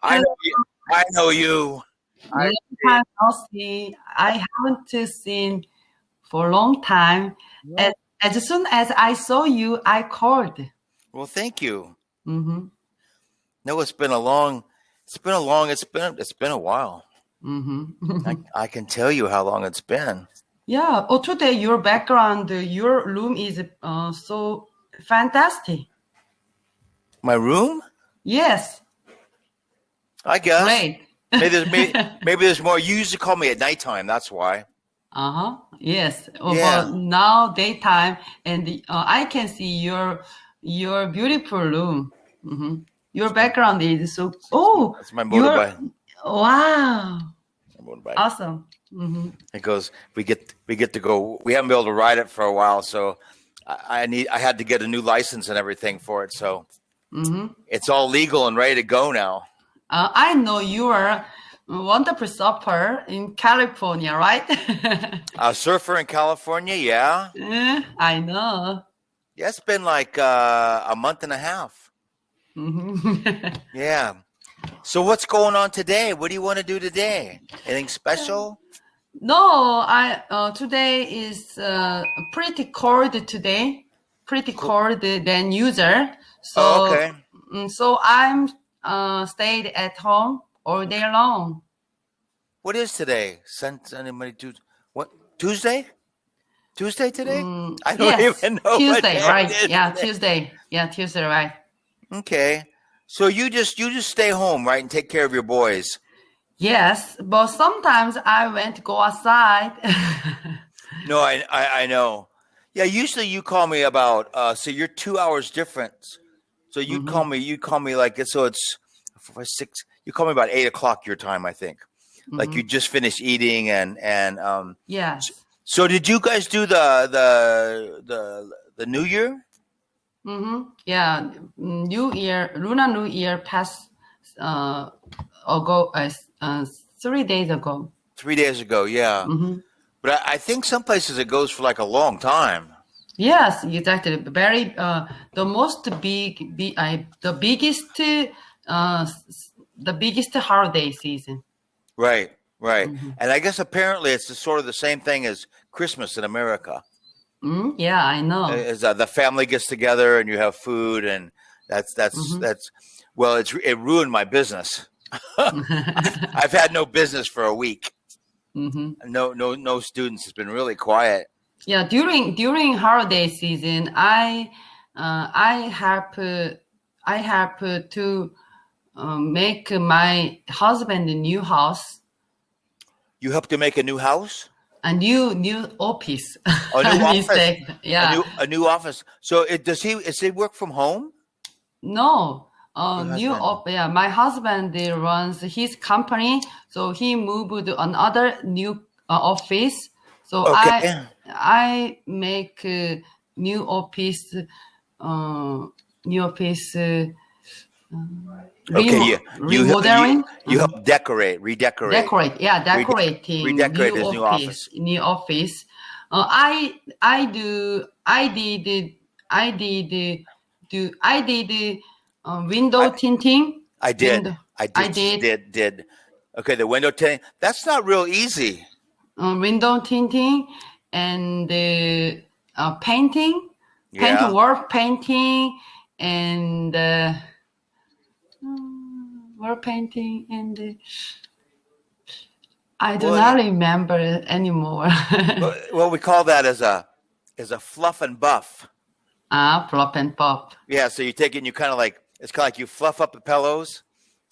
I Hello. know you. I know you. I Long time no see. I haven't seen for a long time. As, well, as soon as I saw you, I called. well, thank you. Mm-hmm. No, it's been a long. It's been a while. I, Mm-hmm. I can tell you how long it's been. Yeah. Oh, today your background, your room is so fantastic. My room? Yes. I guess. Great. Maybe there's more. You used to call me at nighttime. That's why. Uh-huh. Yes. Oh, Yeah. but now daytime, and I can see your beautiful room. Hmm. Your It's my background is so. Oh, it's my your motorbike. wow, My motorbike. awesome. Hmm. It goes. We get to go. We haven't been able to ride it for a while, so I had to get a new license and everything for it. So Hmm. it's all legal and ready to go now. I know you are a wonderful surfer in California, right? A surfer in California, yeah. I know. Yeah, it's been like a month and a half. Hmm. Yeah. So what's going on today? What do you want to do today? Anything special? No, I today is pretty cold today, pretty Cool. cold than usual. Oh, So okay. so I'm stayed at home all day long. What is today? Sunday, Monday, Tuesday. What? Tuesday? Tuesday today? I don't Yes, even know what Tuesday, day it right? is Yeah, today. Tuesday. Yeah, Tuesday, right? Okay. So you just stay home, right, and take care of your boys. Yes, but sometimes I went to go outside. No, I know. Yeah, usually you call me about so you're 2 hours difference. So Hmm. you call me like so it's for six. You call me about 8 o'clock your time, I think. Like you Hmm. just finished eating and Yes. so did you guys do the New Year? Hmm. Yeah, New Year, Lunar New Year passed uh, ago, 3 days ago. 3 days ago, yeah. Hmm. But I think some places it goes for like a long time. Yes, exactly. Very the most the biggest the biggest holiday season. Right, right. Hmm. And I guess apparently it's sort of the same thing as Christmas in America. Yeah, I know. Is the family gets together and you have food and that's that's Hmm. that's well, it ruined my business. I've had no business for a week. Hmm. No students. It's been really quiet. Yeah, during holiday season, I have to make my husband a new house, You helped to make a new house, a new office. a new office, Mistake. Yeah. a new office. So does he work from home? No, Your husband. yeah, my husband runs his company, so he moved to another new office. So Okay. I make new office, uh, new office Okay. remodeling, You help redecorate, decorate, yeah, decorating redecorate his new office. new office. I did I did I window tinting. I did. Window. I I did did did. Okay, the window tinting. That's not real easy. window tinting and painting, Yeah. wall painting, and wall painting, and I do Well, not remember anymore. well, we call that as a fluff and buff. Flop and pop. Yeah. So you take it and you kind of like it's kind of like you fluff up the pillows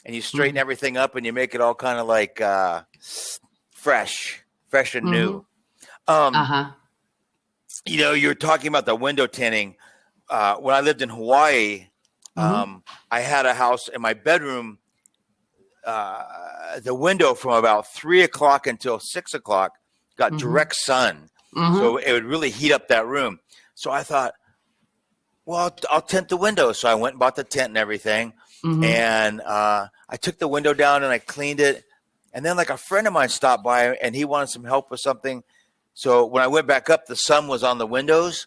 and you straighten Mm-hmm. everything up and you make it all kind of like fresh and Mm-hmm. new. Um, Uh-huh. you're talking about the window tinting. When I lived in Hawaii, Mm-hmm. I had a house in my bedroom. The window from about 3 o'clock until 6 o'clock got Mm-hmm. direct sun, so Mm-hmm. it would really heat up that room. So I thought, well, I'll tint the window. So I went and bought the tent and everything, Mm-hmm. and I took the window down and I cleaned it. And then like a friend of mine stopped by and he wanted some help with something. So when I went back up, the sun was on the windows.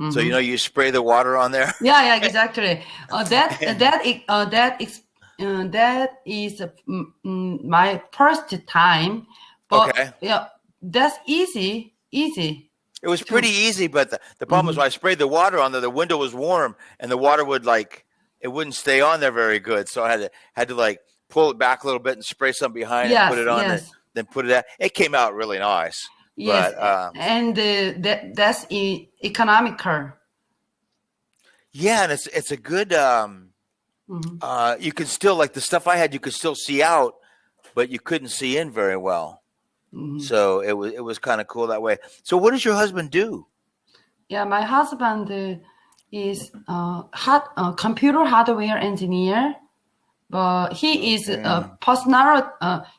So Mm-hmm. you spray the water on there. Yeah, yeah, exactly. That that is my first time, but Okay. yeah, that's easy. It was pretty easy, but the problem was when I sprayed the water on there, the window was warm and the water would it wouldn't stay on there very good. So I had to like pull it back a little bit and spray something behind it and put Yes, it on yes, then put it out. It came out really nice. yes, But and that's economical. yeah, and it's a good you can still like the stuff I had you could still see out, but you couldn't see in very well. So it was kind of cool that way. So what does your husband do? Yeah, my husband is computer hardware engineer, but he is a personality.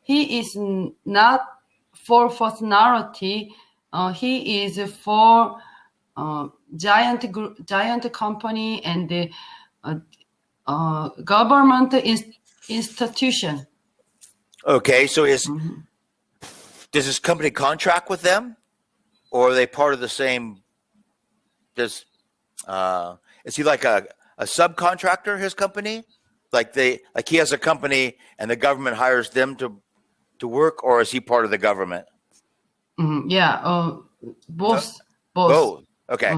He is not for personality. He is for giant company and the government institution. Okay, so does this company contract with them, or are they part of the same? Is he like a subcontractor? His company, like he has a company and the government hires them to work, or is he part of the government? Yeah, both. Both. Okay.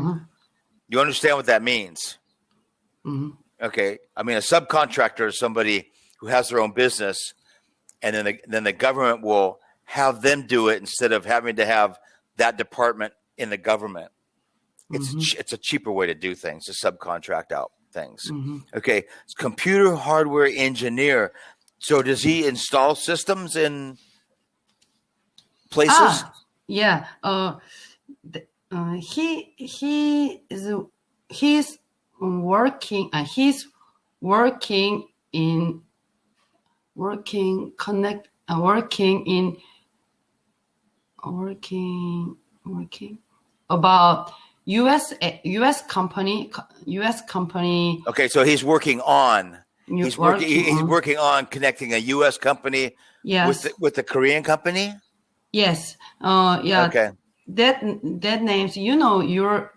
You understand what that means? Okay. I mean, a subcontractor is somebody who has their own business, and then the government will have them do it instead of having to have that department in the government. It's a cheaper way to do things, to subcontract out things. Okay. It's computer hardware engineer. So does he install systems in places? Yeah. He's working. He's working in about US company. Okay, so he's working on he's working working on connecting a U.S. company Yes. with the Korean company. Yes. Yeah. Okay. That names, your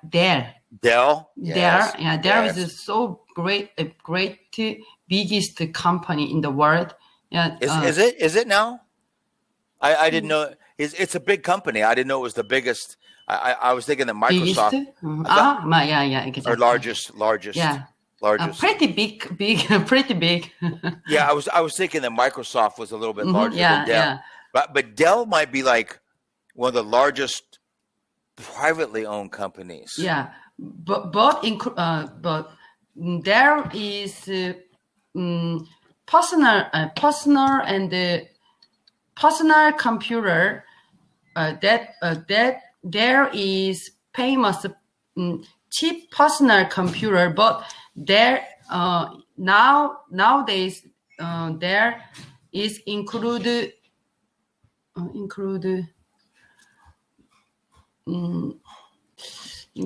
there. Dell. Yes. There. Yeah. There is so great, a great biggest company in the world. Yeah. Is it now? I didn't know. It's a big company. I didn't know it was the biggest. I was thinking that Microsoft. Yeah, exactly. Or largest. Yeah. Largest. Pretty big, pretty big. Yeah, I was thinking that Microsoft was a little bit larger than Dell. Yeah. But Dell might be like one of the largest privately owned companies. Yeah, but there is personal and personal computer that there is famous cheap personal computer, but there nowadays there is include.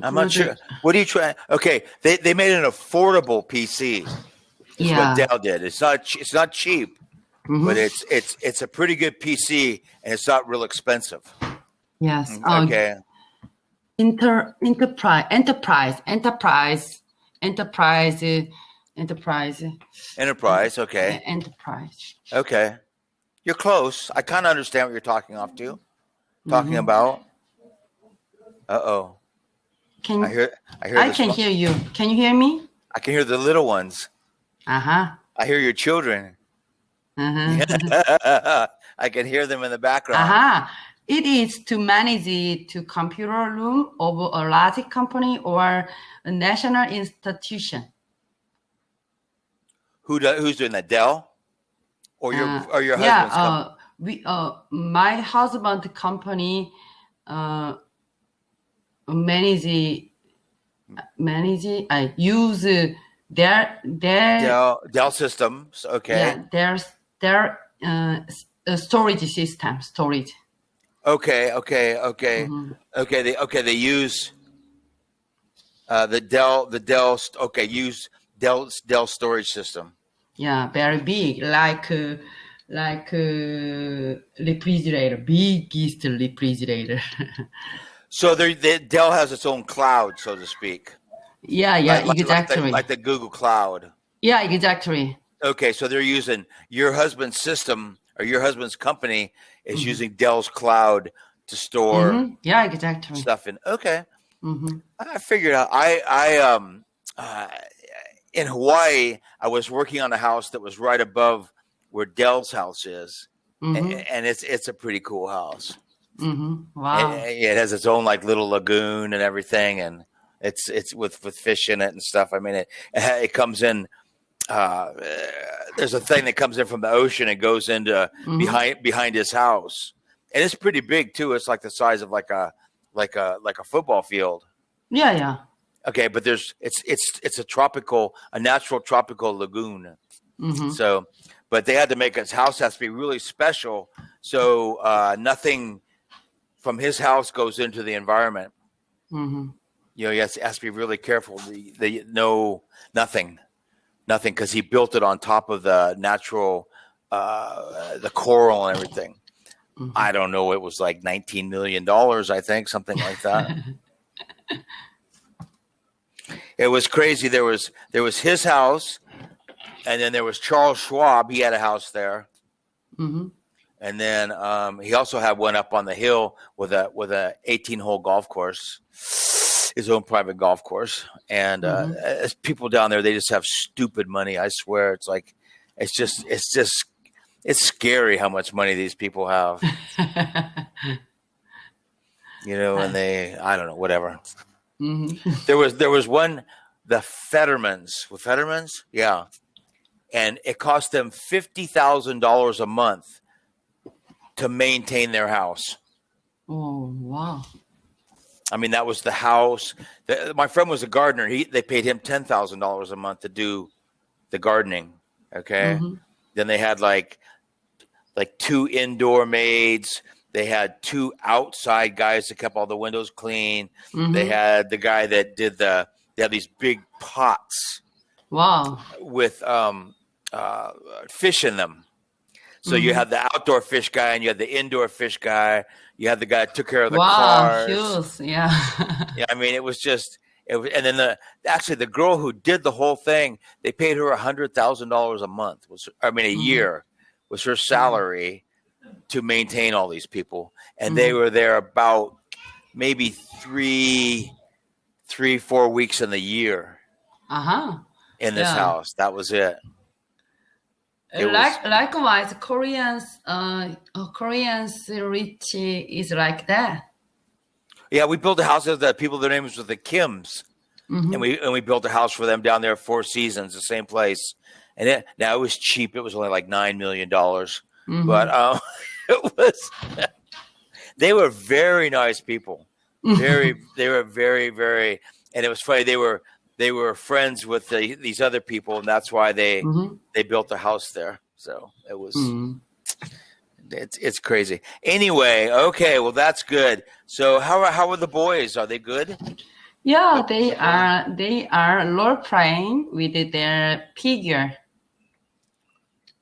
I'm not sure. What are you trying? Okay, they made an affordable PC. Is what Dell did. It's not cheap, but it's a pretty good PC, and it's not real expensive. Yes. Okay. Enterprise. Okay. Enterprise. Okay. You're close. I kind of understand what you're talking about. Uh-oh. I hear I can hear you. Can you hear me? I can hear the little ones. I hear your children. I can hear them in the background. It is to manage the computer room of a large company or a national institution. Who's doing that? Dell? Or your husband's company? My husband's company I use their Dell systems. Okay. Yeah, their storage system. Okay. They use the Dell. Okay, use Dell storage system. Yeah, very big, like refrigerator, biggest refrigerator. So Dell has its own cloud, so to speak. Yeah, exactly. Like the Google Cloud. Yeah, exactly. Okay, so they're using your husband's system or your husband's company is using Dell's cloud to store Yeah, exactly. stuff in. Okay, I figured out. Uh, in Hawaii, I was working on a house that was right above where Dell's house is, and it's a pretty cool house. Wow. It has its own like little lagoon and everything, and it's with fish in it and stuff. I mean, it comes in. There's a thing that comes in from the ocean and goes into behind his house, and it's pretty big too. It's like the size of like a football field. Yeah. Okay, but it's a natural tropical lagoon. So, but they had to make his house has to be really special, so nothing from his house goes into the environment. You know, he has to be really careful. Nothing, because he built it on top of the natural, the coral and everything. I don't know. It was like $19 million, I think, something like that. It was crazy. There was his house, and then there was Charles Schwab. He had a house there, and then he also had one up on the hill with a 18-hole golf course, his own private golf course. And as people down there, they just have stupid money. I swear, it's scary how much money these people have. You know, and I don't know, whatever. There was one, the Fettermans. With Fettermans, yeah, and it cost them $50,000 a month to maintain their house. Oh wow! I mean, that was the house. My friend was a gardener. They paid him $10,000 a month to do the gardening. Okay, then they had like 2 indoor maids. They had 2 outside guys that kept all the windows clean. They had the guy that did they had these big pots. Wow. With fish in them. So you had the outdoor fish guy and you had the indoor fish guy. You had the guy that took care of the cars. Huge. Yeah. Yeah, I mean, and then the girl who did the whole thing, they paid her $100,000 a month. A year was her salary to maintain all these people, and they were there about maybe 4 weeks in the year. In this house, that was it. Likewise, Koreans rich is like that. Yeah, we built a house of the people. Their names were the Kims, and we built a house for them down there, 4 Seasons, the same place. And it was cheap. It was only like $9 million, but it was. They were very nice people. They were very, very, and it was funny. They were friends with these other people, and that's why they built a house there. So it was. It's crazy. Anyway, okay, well that's good. So how are the boys? Are they good? Yeah, they are role playing with their figure.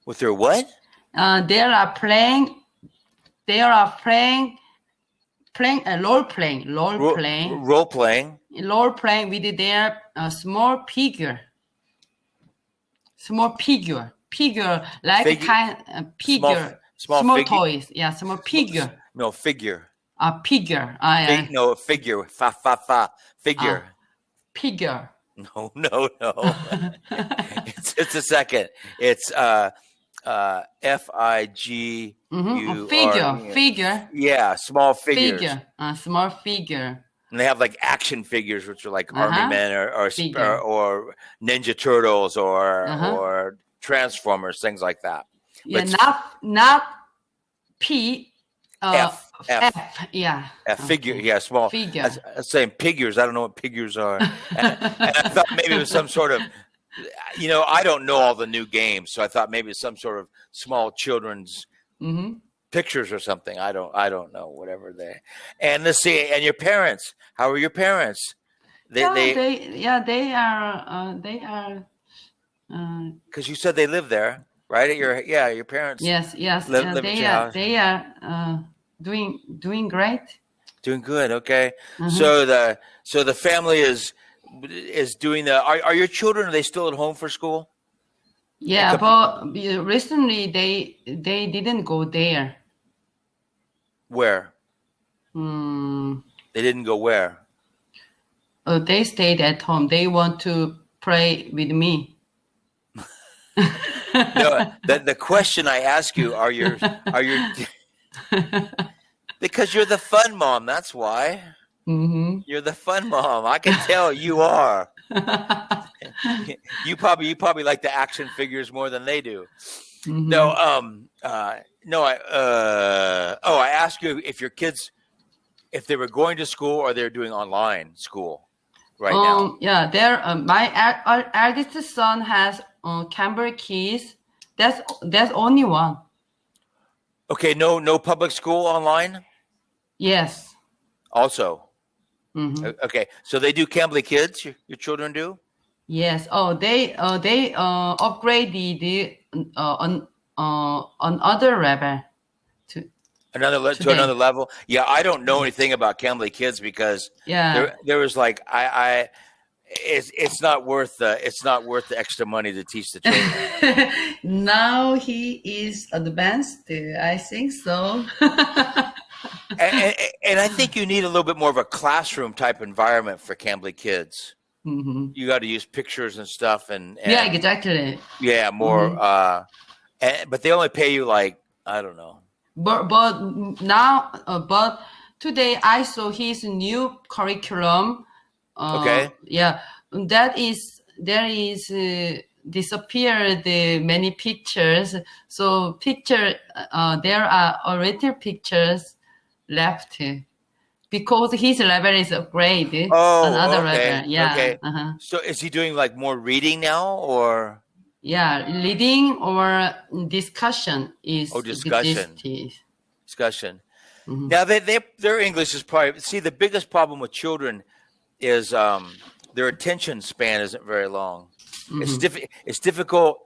With their what? They are playing a role playing with their small figure. Like figure. Small toys. Yeah, small figure. No, figure. Figure. No, figure. Figure. Figure. No. it's a second. It's FIGURE. Figure. Yeah, small figures. Small figure. And they have like action figures, which are like army men or Ninja Turtles or Transformers, things like that. Yeah, not P. F. Yeah. Figure. Yeah, small. Figure. I was saying figures. I don't know what figures are. and I thought maybe it was some sort of, I don't know all the new games, so I thought maybe it's some sort of small children's pictures or something. I don't know. Whatever and let's see. And your parents? How are your parents? They are. Because you said they live there. Right? Your parents. Yes. Live at your house. They are doing great. Doing good. Okay. So the family is doing are your children, are they still at home for school? Yeah, but recently they didn't go there. Where? Mm, They didn't go where? they stayed at home. They want to pray with me. No, the question I ask you are your because you're the fun mom. That's why. Mm-hmm. You're the fun mom. I can tell you are. You probably like the action figures more than they do. Mm-hmm. No, I asked you if your kids, if they were going to school or they're doing online school right now. Yeah, there. My eldest son has cambly keys. That's only one. Okay, no public school online Yes. also. Mm-hmm. Okay, so they do Cambly Kids. Your children do. Yes. Oh, they upgraded on other level to To today. another level. Yeah, I don't know anything about Cambly Kids because Yeah. there was like it's not worth the extra money to teach the children. Now he is advanced. I think so. And I think you need a little bit more of a classroom type environment for Cambly Kids. Mm-hmm. You got to use pictures and stuff, and Yeah, exactly. yeah, more. Mm-hmm. But they only pay you like I don't know. But today I saw his new curriculum. Okay. Yeah, there is disappeared many pictures. So there are already pictures left because his level is upgraded. Oh, Another okay, level. Yeah. okay. Uh-huh. So is he doing like more reading now, or Yeah, reading or discussion is discussion? Discussion. Mm-hmm. Now their English is probably the biggest problem with children is their attention span isn't very long. Mm-hmm. It's difficult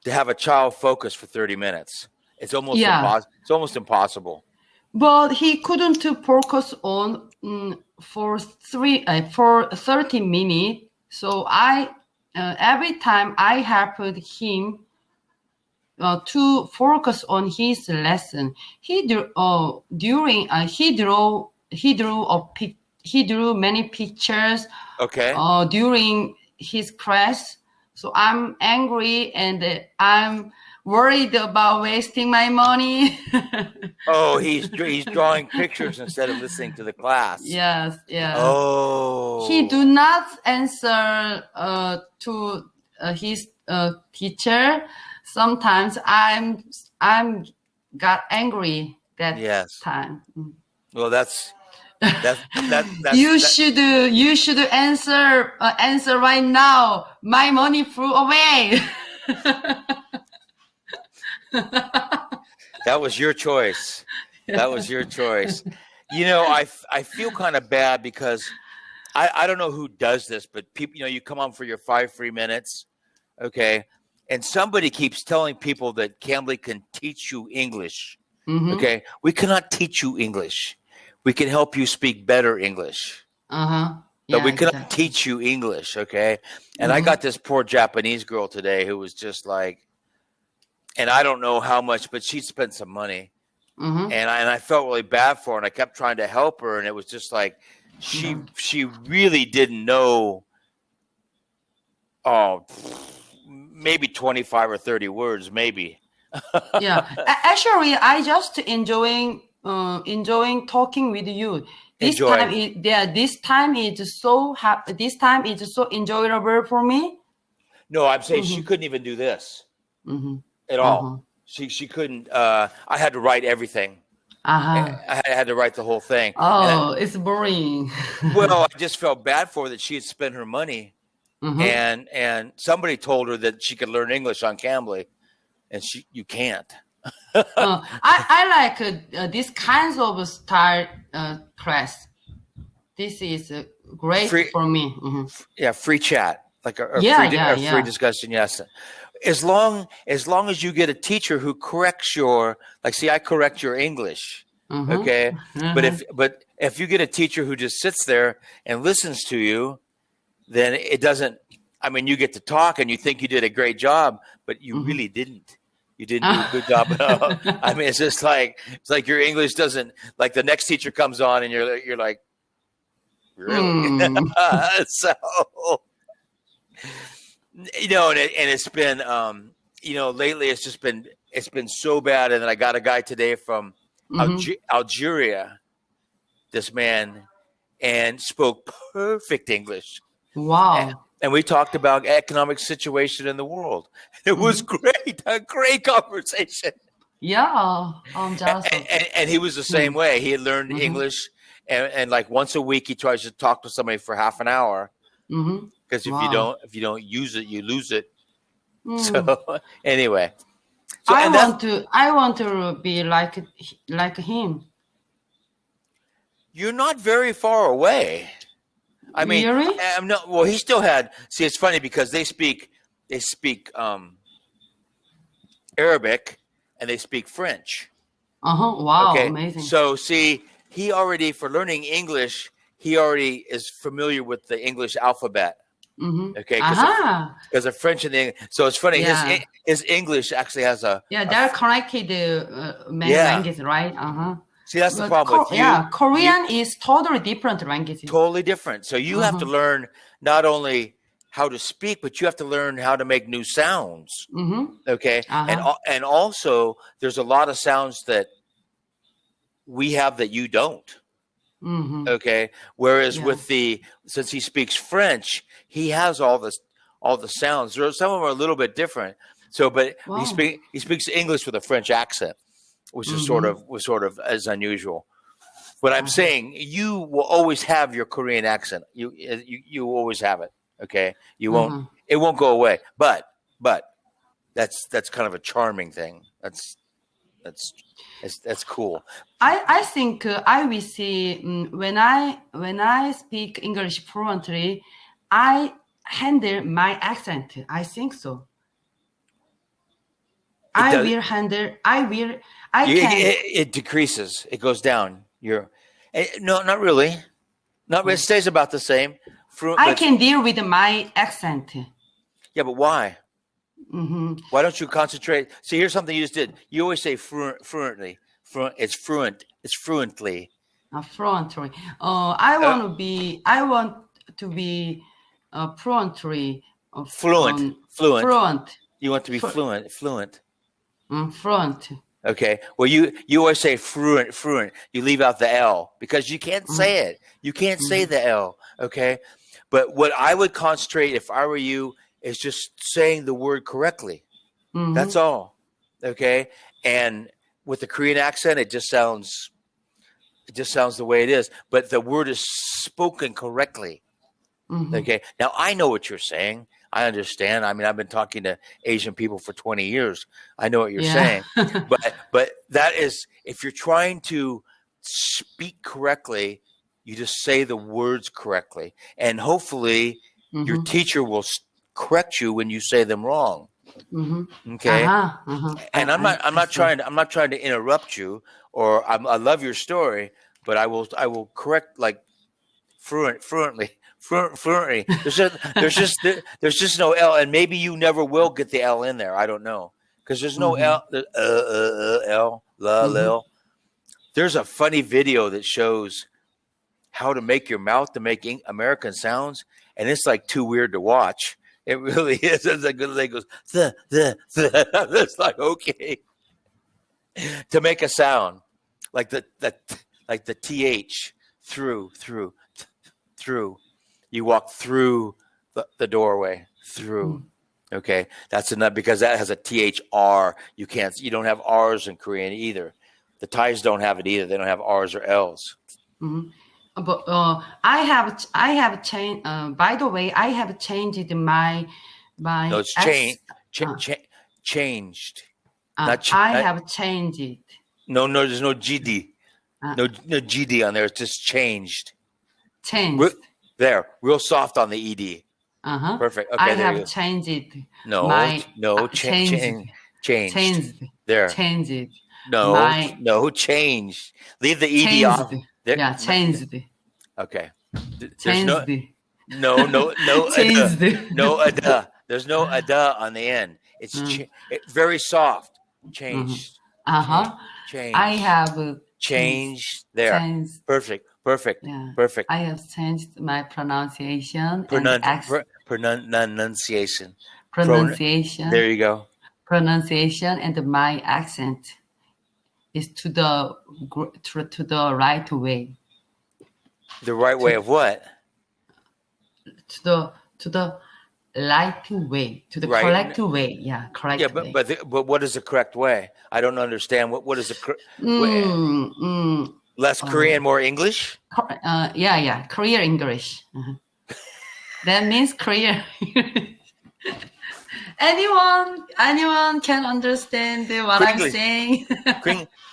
to have a child focus for 30 minutes. It's almost impossible. But he couldn't focus on for 30 minutes. So I every time I helped him to focus on his lesson. He drew many pictures. Okay. During his class. So I'm angry and I'm worried about wasting my money. Oh, he's drawing pictures instead of listening to the class. Yes, yeah. Oh. He do not answer to his teacher. Sometimes I'm got angry that time. Well, that's you should answer right now. My money flew away. That was your choice. That was your choice. You know, I feel kind of bad because I don't know who does this, but people, you come on for your 5 free minutes, okay, and somebody keeps telling people that Cambly can teach you English. Mm-hmm. Okay, we cannot teach you English. We can help you speak better English. Yeah, but we cannot teach you English, okay? And I got this poor Japanese girl today who was just like, and I don't know how much, but she spent some money. Mm-hmm. And I felt really bad for her, and I kept trying to help her, and it was just like she really didn't know maybe 25 or 30 words, maybe. Yeah. Actually, I just enjoying talking with you. This time is so enjoyable for me. No, I'm saying she couldn't even do this at all. She couldn't. I had to write everything. I had to write the whole thing. Oh, it's boring. Well, I just felt bad for her that she had spent her money, and somebody told her that she could learn English on Cambly, and you can't. I like this kinds of style class. This is great for me. Mm-hmm. Yeah, free chat, like a free discussion. Yes, as long as you get a teacher who corrects your, like, see, I correct your English, okay, but if you get a teacher who just sits there and listens to you, then it doesn't I mean, you get to talk and you think you did a great job, but you really didn't. You didn't do a good job at all. I mean, it's just like your English doesn't, like the next teacher comes on and you're like, really? So, you know, and it's been, you know, lately it's been so bad. And then I got a guy today from Algeria, this man, and spoke perfect English. Wow. And we talked about economic situation in the world. It was great, a great conversation. Yeah, I'm jealous. And he was the same way. He had learned English, and like once a week he tries to talk to somebody for half an hour. Because if you don't use it, you lose it. So anyway, I want to be like him. You're not very far away. I mean, really? I'm not. Well, he still had. See, it's funny because they speak Arabic and they speak French. Wow, okay? Amazing. So see, he already, for learning English, he already is familiar with the English alphabet. Okay, because of French and the English. So it's funny. Yeah. His English actually has a they're connected many languages, right? See, that's the problem with you. Yeah, Korean is totally different language. Totally different. So you have to learn not only how to speak, but you have to learn how to make new sounds. Okay, and also there's a lot of sounds that we have that you don't. Okay, whereas since he speaks French, he has all the sounds. Some of them are a little bit different. So, but he speaks English with a French accent, which is sort of as unusual. But I'm saying you will always have your Korean accent. You always have it. Okay, you won't. It won't go away. But that's kind of a charming thing. That's cool. I think I will see when I speak English fluently, I handle my accent. I think so. It decreases. It goes down. No, not really. It stays about the same. I can deal with my accent. Yeah, but why? Why don't you concentrate? See, here's something you just did. You always say fluently. It's fluent. It's fluently. Fluently. I want to be fluently. Fluent. You want to be fluent. Fluent. Okay. Well, you always say fluent. You leave out the L because you can't say it. You can't say the L. Okay. But what I would concentrate if I were you is just saying the word correctly. That's all. Okay. And with the Korean accent, it just sounds the way it is. But the word is spoken correctly. Okay. Now I know what you're saying. I understand. I mean, I've been talking to Asian people for 20 years. I know what you're saying. But that is, if you're trying to speak correctly, you just say the words correctly. And hopefully your teacher will correct you when you say them wrong. Okay. And I'm not trying to interrupt you, or I love your story, but I will correct like fluently. There's just no L, and maybe you never will get the L in there. I don't know, because there's no L. L. There's a funny video that shows how to make your mouth to make American sounds, and it's like too weird to watch. It really is. It's like it goes It's like, okay, to make a sound like the TH through. You walk through the doorway through. Okay, that's enough because that has a THR. You don't have R's in Korean either. The Thais don't have it either. They don't have R's or L's. But I have changed. By the way, I have changed my. No, it's changed. I have changed it. No, there's no GD. No GD on there. It's just changed. Changed. There, real soft on the ED. Perfect. Okay, I have changed it. Changed. There. Changed it. No, changed. Leave the ED off. Yeah, changed. Okay. Changed. No, Changed. no, there's no ada on the end. It's very soft. Changed, change, I change, have change. There, changed. perfect. Yeah, Perfect. I have changed my pronunciation and Pronunciation. pronunciation, There you go. pronunciation, and my accent is to the right way, The right way to of what? to the right way, to the Right. correct way. Yeah, Yeah, correct but way. what is the correct way? I don't understand. What is the Mm, mm, less Korean, more English? yeah, Korean English. That means Korean. Anyone can understand what I'm Kringlish. saying.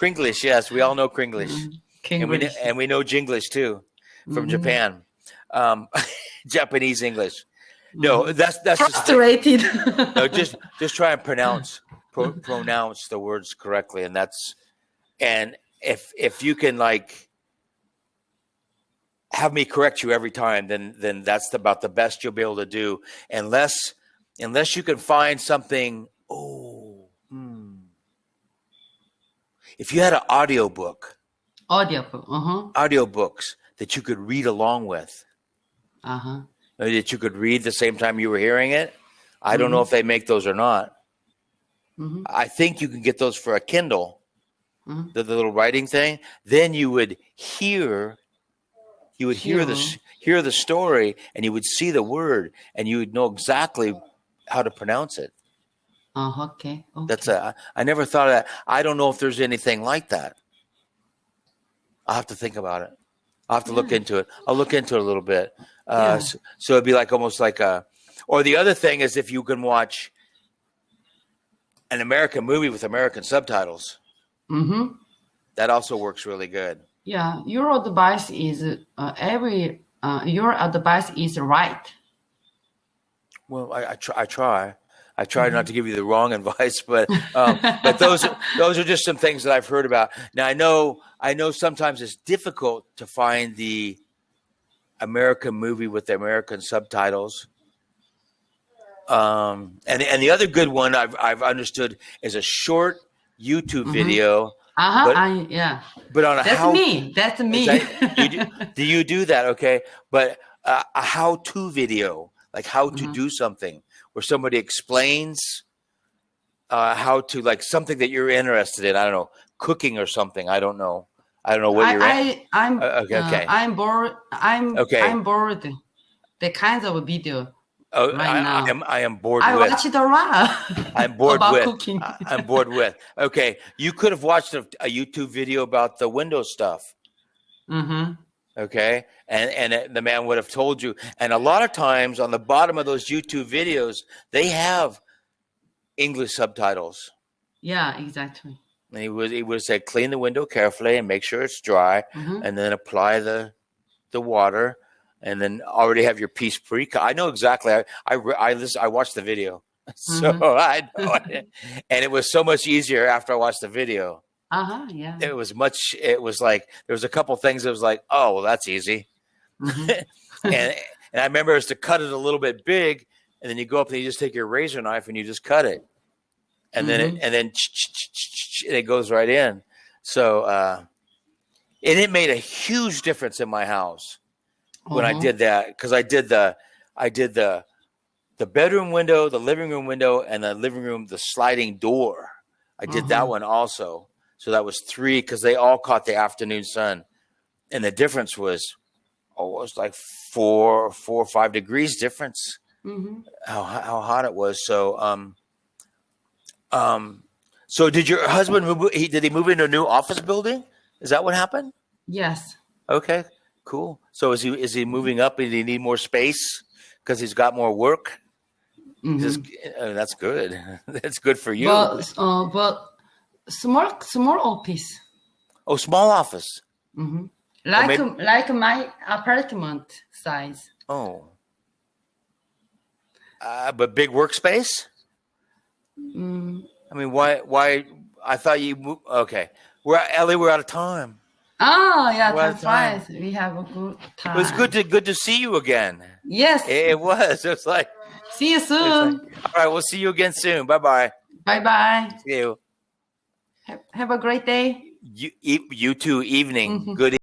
Kringlish, yes, we all know Kringlish, English. and we know Jinglish too, from Mm-hmm. Japan, um, Japanese English. No, that's just Frustrated. no. Just try and pronounce the words correctly, and if you can like have me correct you every time, then that's about the best you'll be able to do, unless you can find something. Oh, if you had an audiobook. Audiobook. Audiobooks that you could read along with, that you could read the same time you were hearing it. I don't know if they make those or not. I think you can get those for a Kindle, the little writing thing. Then you would hear the story, and you would see the word, and you would know exactly how to pronounce it. Okay. I never thought of that. I don't know if there's anything like that. I'll have to think about it. I'll have to look into it. I'll look into it a little bit. So it'd be like almost like or the other thing is if you can watch an American movie with American subtitles. That also works really good. Yeah, your advice is your advice is right. Well, I try. I try not to give you the wrong advice, but those are just some things that I've heard about. Now I know sometimes it's difficult to find the American movie with the American subtitles. And the other good one I've understood is a short YouTube video. But on That's me. do you do that? Okay, but a how-to video, like how to do something, where somebody explains how to, like something that you're interested in. I don't know, cooking or something. I don't know what you're. I'm bored. I'm bored. The kinds of video. Oh, right now. I am bored. I watched it a lot. I'm bored about with cooking. I'm bored with. Okay, you could have watched a YouTube video about the Windows stuff. Okay, and the man would have told you. And a lot of times on the bottom of those YouTube videos, they have English subtitles. Yeah, exactly. And he would say, clean the window carefully and make sure it's dry, and then apply the water. And then already have your piece pre-cut. I know exactly. I watched the video, so I know it. And it was so much easier after I watched the video. Yeah. It was like there was a couple things that was like, oh, well, that's easy. and I remember is to cut it a little bit big, and then you go up and you just take your razor knife and you just cut it, and then it goes right in. So and it made a huge difference in my house. When I did that, because I did the bedroom window, the living room window, and the living room, the sliding door. I did that one also. So that was 3, because they all caught the afternoon sun, and the difference was, it was like 4 or 5 degrees difference. How hot it was. So so did your husband move? Did he move into a new office building? Is that what happened? Yes. Okay. Cool. So is he moving up? Did he need more space because he's got more work? That's good. That's good for you. But small office. Oh, small office. Like my apartment size. Oh. But big workspace. I mean, why? I thought you moved. Okay. Ellie, we're out of time. Oh, yeah, What time a time. flies. We have a good time. It was good to see you again. Yes. It was. It was like, See you it's like, soon. all right, we'll see you again soon. Bye-bye. Bye-bye. See you. Have a great day. You too. Evening. Mhm. Good